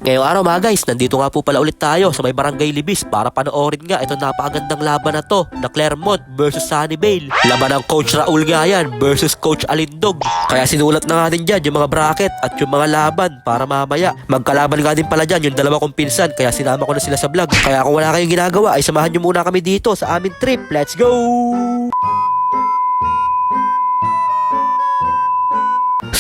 Ngayong araw mga guys, nandito nga po pala ulit tayo sa may Barangay Libis para panoorin nga itong napakagandang laban na to na Clermont versus Sunnyvale. Laban ng Coach Raul nga yan versus Coach Alindog. Kaya sinulat na nga din dyan yung mga bracket at yung mga laban para mamaya magkalaban nga din pala dyan yung dalawa kong pinsan, kaya sinama ko na sila sa vlog. Kaya kung wala kayong ginagawa ay samahan nyo muna kami dito sa aming trip. Let's go!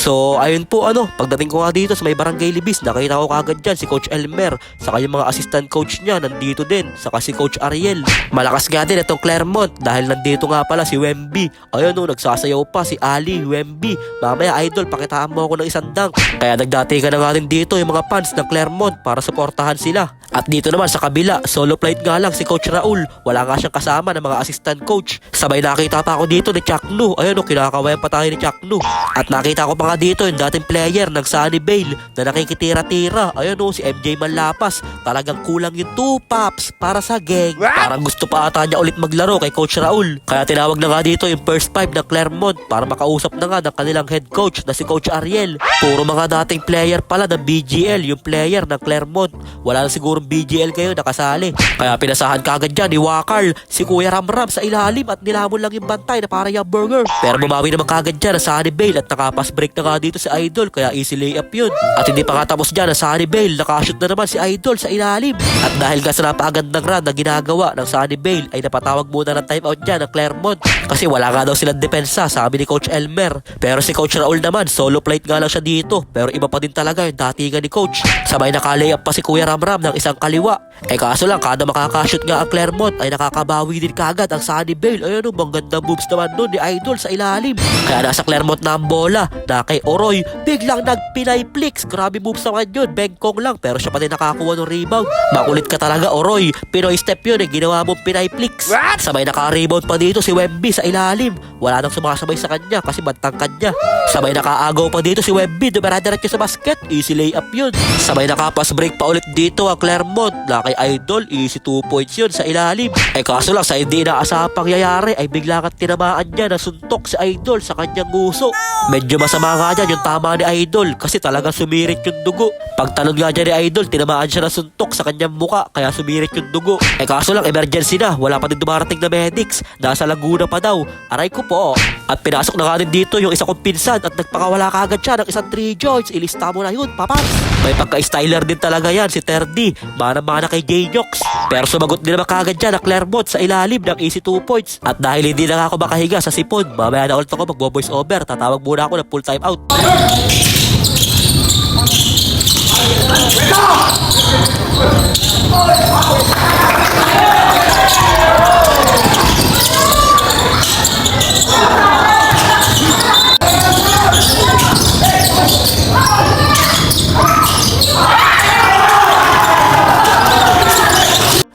So, ayun po pagdating ko nga dito sa may Barangay Libis, nakita ko kagad dyan si Coach Elmer, saka yung mga assistant coach niya nandito din, saka si Coach Ariel. Malakas nga din itong Clermont dahil nandito nga pala si Wemby. Ayun nagsasayaw pa si Ali, Wemby. Mamaya idol, pakitaan mo ako ng isang dunk. Kaya nagdati ka na nga din dito yung mga fans ng Clermont para suportahan sila. At dito naman sa kabila, solo flight nga lang si Coach Raul. Wala nga siyang kasama ng mga assistant coach. Sabay nakita pa ako dito ni Chaknu. Ayun kinakawayan pa tayo ni Chaknu. At nakita ko pa nga dito yung dating player ng Sunnyvale na nakikitira-tira. Ayun si MJ Manlapas. Talagang kulang yung 2 pops para sa gang. Parang gusto pa ata niya ulit maglaro kay Coach Raul. Kaya tinawag na nga dito yung first 5 ng Clermont para makausap na nga ng kanilang head coach na si Coach Ariel. Puro mga dating player pala ng BGL yung player ng Clermont. Wala na siguro BGL kayo nakasali. Kaya pinasahan kagad dyan ni Wakar si Kuya Ramram sa ilalim at nilamon lang yung bantay na para yung burger. Pero bumawi naman kagad dyan na Sunnyvale at nakapass break na nga dito si Idol, kaya easy layup yun. At hindi pa nga tapos dyan na Sunnyvale, nakashoot na naman si Idol sa ilalim. At dahil nga sa napakagandang run na ginagawa ng Sunnyvale ay napatawag muna ng timeout dyan ng Clermont kasi wala nga daw silang depensa, sabi ni Coach Elmer. Pero si Coach Raul naman, solo flight nga lang siya dito, pero iba pa din talaga yung datingan ni Coach. Sabay naka-layup pa si Kuya Ramram ng isang kaliwa. Kaso lang, kada makakashoot nga ang Clermont ay nakakabawi din kagad ang Sunnyvale. Ayun bang ganda moves naman nun ni Idol sa ilalim. Kaya nasa Clermont na ang bola na kay Oroy, biglang nagpinay flicks. Grabe moves naman yun, bengkong lang, pero siya pa din nakakuha ng rebound. Makulit ka talaga Oroy, Pinoy step yun ginawa mong pinay flicks. Sabay naka-rebound pa dito si Wemby sa ilalim. Wala nang sumasabay sa kanya kasi bantangkad niya. Sabay nakaagaw pa dito si Wemby, dumara-diretso sa basket, easy layup yun. Sabay nakapass break pa ulit dito ang Clermont na kay Idol, easy 2 points yun sa ilalim. Kaso lang sa hindi inaasahang pangyayari ay bigla kang tinamaan niya na suntok si Idol sa kanyang nguso. Medyo masama nga dyan yung tama ni Idol kasi talagang sumirit yung dugo. Pagtalon nga dyan ni Idol, tinamaan siya na suntok sa kanyang muka kaya sumirit yung dugo. Kaso lang emergency na, wala pa din dumarating na medics, nasa Laguna pa daw. Aray ko po. At pinasok na nga din dito yung isa kong pinsan at nagpakawala kagad siya ng isang 3 joints. Ilista mo na yun, papas. May pagka-styler din talaga yan si Terdy, mana-mana kay J-Nox. Pero sumagot din naman kagad dyan na Clermont sa ilalim ng easy 2 points. At dahil hindi na ako makahiga sa sipon, mamaya na ulit ako magbo-voice over. Tatawag muna ako ng full time out.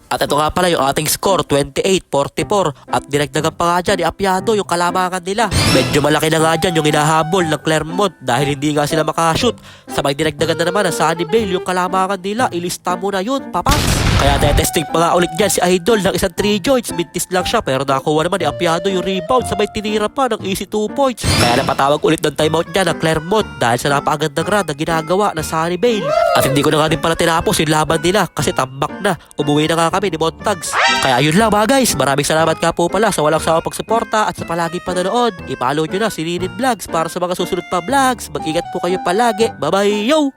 At ito nga pala yung ating score, 28-44. At dinagdagan pa nga dyan ni Apiado yung kalamangan nila. Medyo malaki na nga dyan yung hinahabol ng Clermont dahil hindi nga sila makashoot. Sabay dinagdagan na naman ng Sunnyvale yung kalamangan nila. Ilista mo na yun, papas. Kaya tetesting pa nga ulit dyan si Idol ng isang 3 joints. Mintis lang siya pero nakuha naman ni Apiado yung rebound. Sabay tinira pa ng easy 2 points. Kaya napatawag ulit ng timeout dyan ng Clermont dahil sa napakagandang run na ginagawa ng Sunnyvale. At hindi ko na nga din pala tinapos yung laban nila kasi tambak na. Umuwi na nga kami ni Montags. Kaya yun lang mga guys, maraming salamat ka po pala sa walang sawang pagsuporta at sa palaging panonood. I-follow nyo na si Ninin Vlogs para sa mga susunod pa vlogs. Mag-ingat po kayo palagi. Bye bye yo!